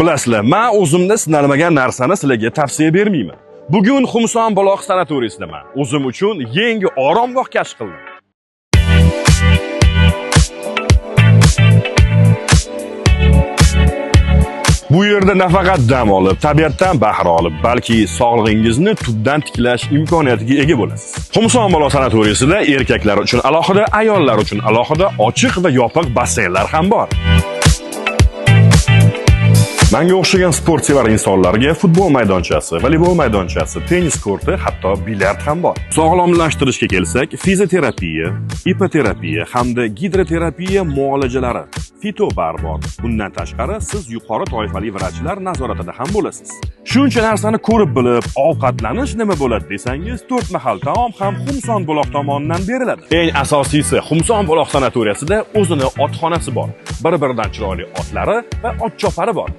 Bilasizlar, men o'zimda sinalmagan narsani sizlarga tavsiya bermayman. Bugun Xumson Buloq sanatoriysidaman. O'zim uchun yangi oromgoh kashf qildim. Bu yerda nafaqat dam olib, tabiatdan bahra olib, balki sog'lig'ingizni tubdan tiklash imkoniyatiga ega bo'lasiz. Xumson Buloq sanatoriyasida erkaklar uchun alohida, ayollar uchun alohida ochiq va yopiq basseynlar ham bor. Menga o'xshagan sportsevar insonlarga futbol maydonchasi, voleybol maydonchasi, tennis korti, hatto bilyard ham bor. Sog'lomlashtirishga kelsak, fizioterapiya, ipoterapiya hamda gidroterapiya muolajalari, fitobar bor. Bundan tashqari, siz yuqori toifali vrachlar nazoratida ham bo'lasiz. Shuncha narsani ko'rib bilib, ovqatlanish nima bo'ladi desangiz, 4 mahal taom ham Xumson Buloq tomonidan beriladi. Eng asosiysi, Xumson Buloq sanatoriyasida o'zini otxonasi bor. Bir-biridan chiroyli otlari va otchopari bor.